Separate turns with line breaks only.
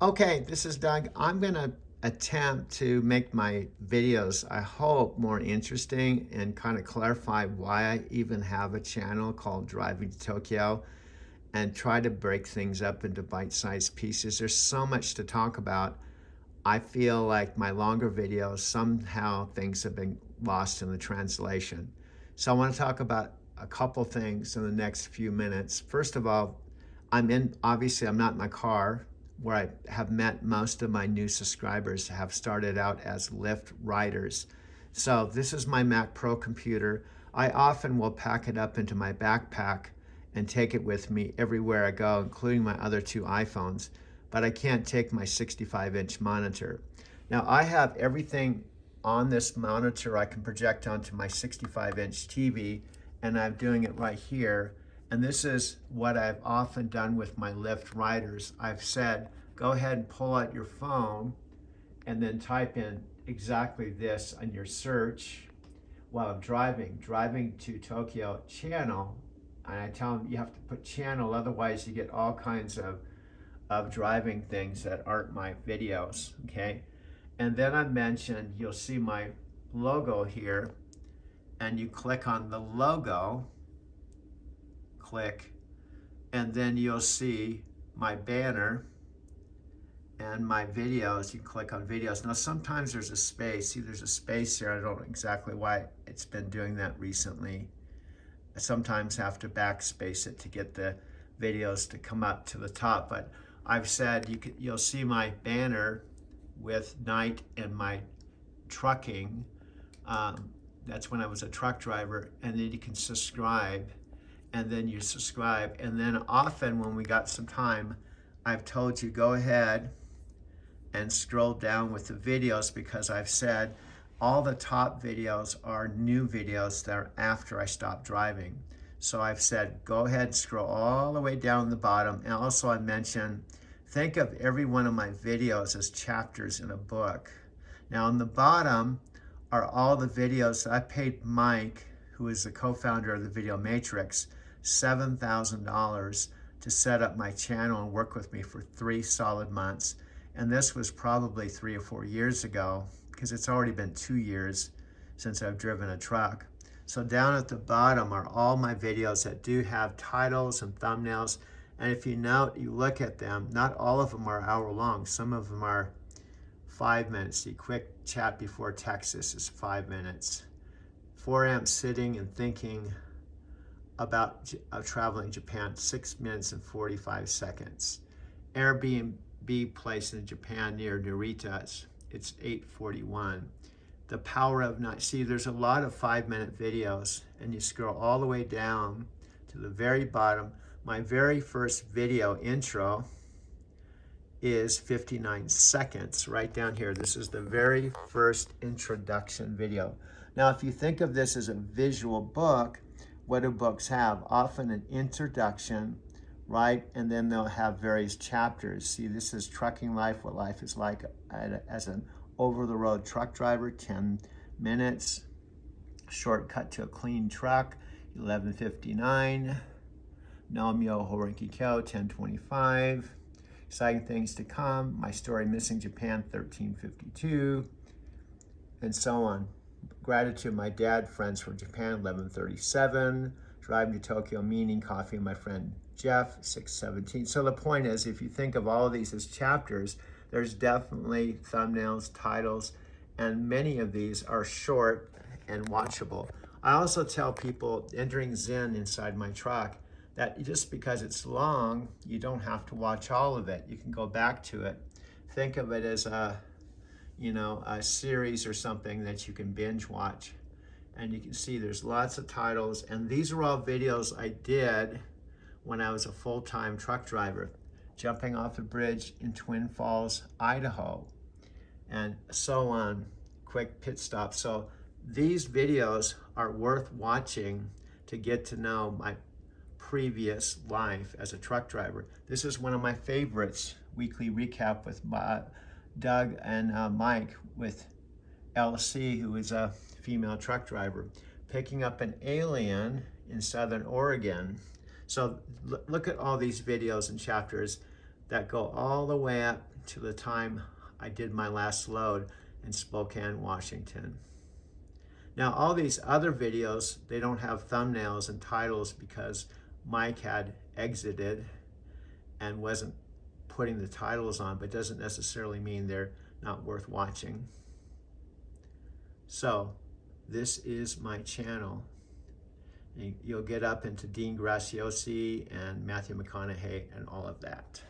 Okay, this is Doug. I'm going to attempt to make my videos, I hope, more interesting and kind of clarify why I even have a channel called Driving to Tokyo and try to break things up into bite-sized pieces. There's so much to talk about. I feel like my longer videos, somehow things have been lost in the translation. So I want to talk about a couple things in the next few minutes. First of all, obviously I'm not in my car where I have met most of my new subscribers have started out as Lyft riders. So this is my Mac Pro computer. I often will pack it up into my backpack and take it with me everywhere I go, including my other two iPhones, but I can't take my 65-inch monitor. Now I have everything on this monitor I can project onto my 65-inch TV, and I'm doing it right here. And this is what I've often done with my Lyft riders. I've said, go ahead and pull out your phone and then type in exactly this on your search while I'm driving to Tokyo channel. And I tell them you have to put channel, otherwise you get all kinds of driving things that aren't my videos, okay? And then I mentioned, you'll see my logo here, and you click on the logo, click, and then you'll see my banner and my videos. You click on videos. Now sometimes there's a space. See, there's a space here. I don't know exactly why it's been doing that recently. I sometimes have to backspace it to get the videos to come up to the top, but I've said you'll see my banner with night and my trucking. That's when I was a truck driver, and then you can subscribe, and then you subscribe, and then often when we got some time, I've told you go ahead and scroll down with the videos, because I've said all the top videos are new videos that are after I stop driving. So I've said go ahead and scroll all the way down the bottom. And also I mentioned, think of every one of my videos as chapters in a book. Now on the bottom are all the videos that I paid Mike, who is the co-founder of the Video Matrix, $7,000 to set up my channel and work with me for 3 solid months. And this was probably 3 or 4 years ago, because it's already been 2 years since I've driven a truck. So down at the bottom are all my videos that do have titles and thumbnails. And if you look at them, not all of them are hour long. Some of them are 5 minutes. The quick chat before Texas is 5 minutes. 4 amps sitting and thinking about traveling Japan, 6 minutes and 45 seconds. Airbnb place in Japan near Narita, it's 8:41. The power of night. See, there's a lot of 5-minute videos, and you scroll all the way down to the very bottom. My very first video intro is 59 seconds right down here. This is the very first introduction video. Now, if you think of this as a visual book, what do books have? Often an introduction, right? And then they'll have various chapters. See, this is Trucking Life, what life is like as an over-the-road truck driver, 10 minutes. Shortcut to a clean truck, 11:59. Nomyo Horinki Kyo, 10:25. Exciting things to come. My story, Missing Japan, 13:52. And so on. Gratitude, my dad, friends from Japan, 11:37. Driving to Tokyo, meaning coffee, and my friend Jeff, 6:17. So the point is, if you think of all of these as chapters, there's definitely thumbnails, titles, and many of these are short and watchable. I also tell people entering Zen inside my truck that just because it's long, you don't have to watch all of it. You can go back to it. Think of it as a series or something that you can binge watch. And you can see there's lots of titles, and these are all videos I did when I was a full-time truck driver, jumping off a bridge in Twin Falls, Idaho, and so on, quick pit stop. So these videos are worth watching to get to know my previous life as a truck driver. This is one of my favorites, weekly recap with Doug and Mike with LC, who is a female truck driver, picking up an alien in Southern Oregon. So look at all these videos and chapters. that go all the way up to the time I did my last load in Spokane, Washington. Now, all these other videos, they don't have thumbnails and titles because Mike had exited and wasn't putting the titles on, but doesn't necessarily mean they're not worth watching. So this is my channel. You'll get up into Dean Graziosi and Matthew McConaughey and all of that.